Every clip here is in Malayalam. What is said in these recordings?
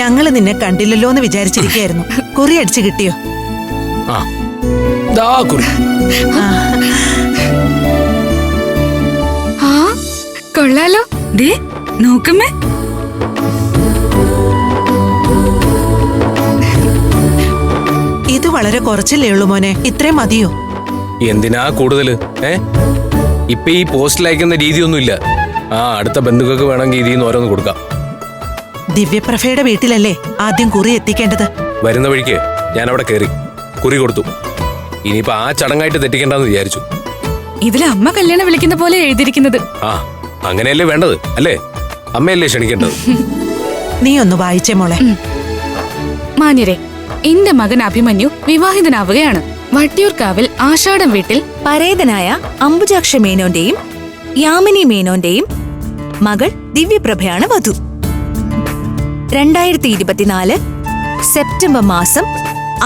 ഞങ്ങള് നിന്നെ കണ്ടില്ലല്ലോ എന്ന് വിചാരിച്ചിരിക്കായിരുന്നു. കുറി അടിച്ചു കിട്ടിയോ? കൊള്ളാലോ. ദേ നോക്കമ്മേ. ഇത് വളരെ കുറച്ചല്ലേ ഉള്ളൂ മോനെ, ഇത്രയും മതിയോ? എന്തിനാ കൂടുതല്? ഇപ്പൊ ഈ പോസ്റ്റിൽ അയക്കുന്ന രീതിയൊന്നുമില്ല. അടുത്ത ബന്ധുക്കൾക്ക് വേണമെങ്കിൽ ഇതിൽ നിന്ന് ഓരോന്ന് കൊടുക്കാം. ദിവ്യപ്രഭയുടെ വീട്ടിലല്ലേ ആദ്യം കുറി എത്തിക്കേണ്ടത്? വരുന്ന വഴിക്ക് ഞാൻ അവിടെ കയറി കുറി കൊടുത്തു. ഇനിയിപ്പോ ആ ചടങ്ങായിട്ട് തെറ്റിക്കണ്ടെന്ന് വിചാരിച്ചു. ഇതിലെ അമ്മ കല്യാണം വിളിക്കുന്ന പോലെ എഴുതിയിരിക്കുന്നത്. അങ്ങനെയല്ലേ വേണ്ടത്, അല്ലേ? അമ്മയല്ലേ ക്ഷണിക്കേണ്ടത്. നീ ഒന്ന് വായിച്ചേ മോളെ. മാന്യരെ, എന്റെ മകൻ അഭിമന്യു വിവാഹിതനാവുകയാണ്. വട്ടിയൂർക്കാവിൽ ആഷാഢം വീട്ടിൽ പരേതനായ അംബുജാക്ഷ മേനോന്റെയും യാമിനി മേനോന്റെയും മകൾ ദിവ്യപ്രഭയാണ് വധു. 2024 സെപ്റ്റംബർ മാസം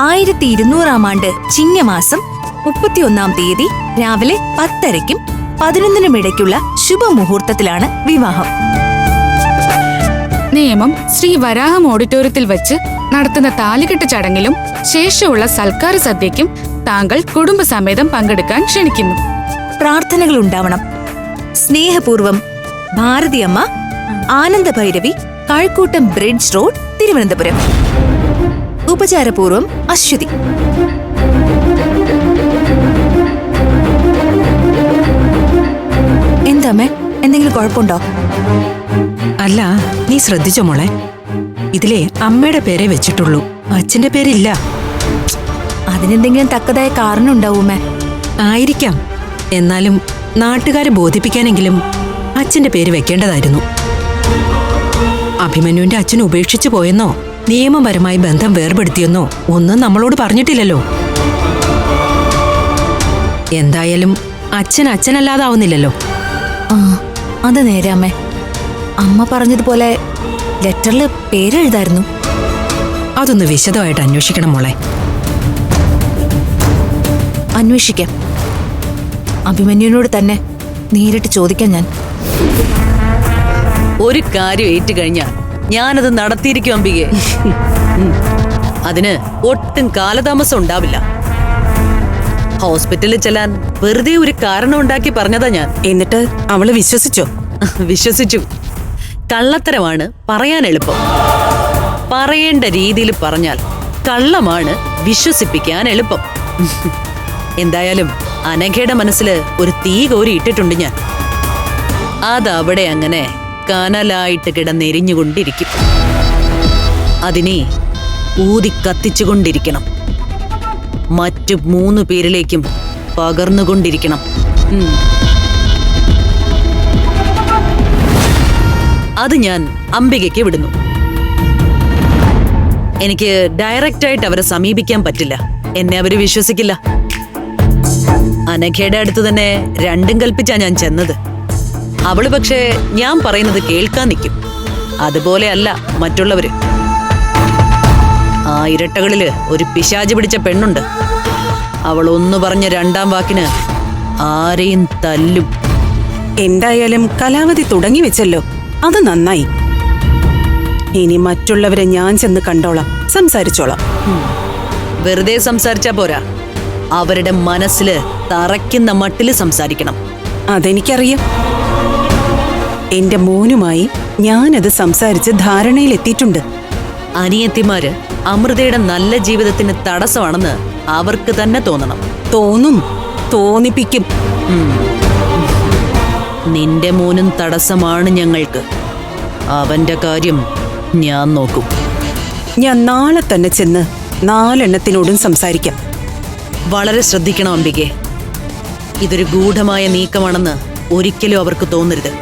1200 ആണ്ട് ചിങ്ങമാസം 31 തീയതി രാവിലെ 10:30-നും 11:00-നും ഇടയ്ക്കുള്ള ശുഭമുഹൂർത്തത്തിലാണ് വിവാഹം. നിയമം ശ്രീ വരാഹം ഓഡിറ്റോറിയത്തിൽ വെച്ച് നടത്തുന്ന താലികെട്ട് ചടങ്ങിലും ശേഷമുള്ള സൽക്കാര സദ്യയ്ക്കും താങ്കൾ കുടുംബസമേതം പങ്കെടുക്കാൻ ക്ഷണിക്കുന്നു. പ്രാർത്ഥനകൾ ഉണ്ടാവണം. സ്നേഹപൂർവം ഭാരതിയമ്മ, ആനന്ദഭൈരവി, കഴക്കൂട്ടം ബ്രിഡ്ജ് റോഡ്, തിരുവനന്തപുരം. ഉപചാരപൂർവം അശ്വതി. എന്താമ്മേ, എന്തെങ്കിലും കുഴപ്പമുണ്ടോ? അല്ല, നീ ശ്രദ്ധിച്ചോ മോളെ? ഇതിലെ അമ്മയുടെ പേരെ വെച്ചിട്ടുള്ളൂ, അച്ഛന്റെ പേരില്ല. അതിനെന്തെങ്കിലും തക്കതായ കാരണം ഉണ്ടാവുമേ? ആയിരിക്കാം. എന്നാലും നാട്ടുകാരെ ബോധിപ്പിക്കാനെങ്കിലും അച്ഛന്റെ പേര് വെക്കേണ്ടതായിരുന്നു. അഭിമന്യുവിന്റെ അച്ഛൻ ഉപേക്ഷിച്ചു പോയെന്നോ നിയമപരമായി ബന്ധം വേർപെടുത്തിയെന്നോ ഒന്നും നമ്മളോട് പറഞ്ഞിട്ടില്ലല്ലോ. എന്തായാലും അച്ഛൻ അച്ഛനല്ലാതാവുന്നില്ലല്ലോ. അത് നേരെ അമ്മേ. അമ്മ പറഞ്ഞതുപോലെ ലെറ്ററിൽ പേരെഴുതായിരുന്നു. അതൊന്ന് വിശദമായിട്ട് അന്വേഷിക്കണം മോളെ. അന്വേഷിക്കാം. അഭിമന്യുവിനോട് തന്നെ നേരിട്ട് ചോദിക്കാം ഞാൻ. ഒരു കാര്യം ഏറ്റുകഴിഞ്ഞാൽ ഞാനത് നടത്തിയിരിക്കും അംബികെ. അതിന് ഒട്ടും കാലതാമസം ഉണ്ടാവില്ല. ഹോസ്പിറ്റലിൽ ചെല്ലാൻ വെറുതെ ഒരു കാരണം ഉണ്ടാക്കി പറഞ്ഞതാ ഞാൻ. എന്നിട്ട് അവള് വിശ്വസിച്ചോ? വിശ്വസിച്ചു. കള്ളത്തരമാണ് പറയാൻ എളുപ്പം. പറയേണ്ട രീതിയിൽ പറഞ്ഞാൽ കള്ളമാണ് വിശ്വസിപ്പിക്കാൻ എളുപ്പം. എന്തായാലും അനഘയുടെ മനസ്സിൽ ഒരു തീ കോരി ഇട്ടിട്ടുണ്ട് ഞാൻ. അതവിടെ അങ്ങനെ കനലായിട്ട് കിടന്നെരിഞ്ഞുകൊണ്ടിരിക്കും. അതിനെ ഊതി കത്തിച്ചുകൊണ്ടിരിക്കണം. മറ്റു 3 പേരിലേക്കും പകർന്നുകൊണ്ടിരിക്കണം. അത് ഞാൻ അംബികയ്ക്ക് വിടുന്നു. എനിക്ക് ഡയറക്റ്റായിട്ട് അവരെ സമീപിക്കാൻ പറ്റില്ല. എന്നെ അവര് വിശ്വസിക്കില്ല. അനഘയുടെ അടുത്ത് തന്നെ രണ്ടും കൽപ്പിച്ചാ ഞാൻ ചെന്നത്. അവള് പക്ഷേ ഞാൻ പറയുന്നത് കേൾക്കാൻ നിൽക്കും. അതുപോലെയല്ല മറ്റുള്ളവര്. ആ ഇരട്ടകളില് ഒരു പിശാച് പിടിച്ച പെണ്ണുണ്ട്. അവൾ ഒന്ന് പറഞ്ഞ 2ാം വാക്കിന് ആരെയും തല്ലും. എന്തായാലും കലാവധി തുടങ്ങി വെച്ചല്ലോ, അത് നന്നായി. ഇനി മറ്റുള്ളവരെ ഞാൻ ചെന്ന് കണ്ടോളാം, സംസാരിച്ചോളാം. വെറുതെ സംസാരിച്ചാ പോരാ, അവരുടെ മനസ്സില് തറയ്ക്കുന്ന മട്ടില് സംസാരിക്കണം. അതെനിക്കറിയാം. എന്റെ മോനുമായി ഞാനത് സംസാരിച്ച് ധാരണയിലെത്തിയിട്ടുണ്ട്. അനിയത്തിമാര് അമൃതയുടെ നല്ല ജീവിതത്തിന് തടസ്സമാണെന്ന് അവർക്ക് തന്നെ തോന്നണം. തോന്നും, തോന്നിപ്പിക്കും. നിന്റെ മോനും തടസ്സമാണ് ഞങ്ങൾക്ക്. അവന്റെ കാര്യം ഞാൻ നോക്കും. ഞാൻ നാളെ തന്നെ ചെന്ന് 4 എണ്ണത്തിനോടും സംസാരിക്കാം. വളരെ ശ്രദ്ധിക്കണം അംബികെ. ഇതൊരു ഗൂഢമായ നീക്കമാണെന്ന് ഒരിക്കലും അവർക്ക് തോന്നരുത്.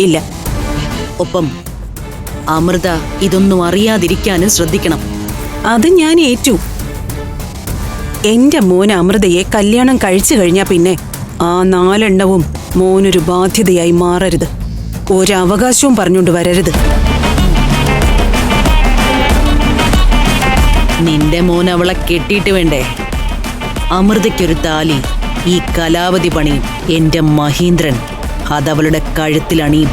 ഇല്ല. ഒപ്പം അമൃത ഇതൊന്നും അറിയാതിരിക്കാനും ശ്രദ്ധിക്കണം. അത് ഞാൻ ഏറ്റു. എന്റെ മോൻ അമൃതയെ കല്യാണം കഴിച്ചു കഴിഞ്ഞാ പിന്നെ ആ 4 എണ്ണവും മോനൊരു ബാധ്യതയായി മാറരുത്. ഒരവകാശവും പറഞ്ഞുകൊണ്ട് വരരുത്. നിന്റെ മോൻ അവളെ കെട്ടിയിട്ട് വേണ്ടേ? അമൃതയ്ക്കൊരു താലി ഈ കലാവധി പണിയും. എന്റെ മഹീന്ദ്രൻ അതവളുടെ കഴുത്തിലണിയും.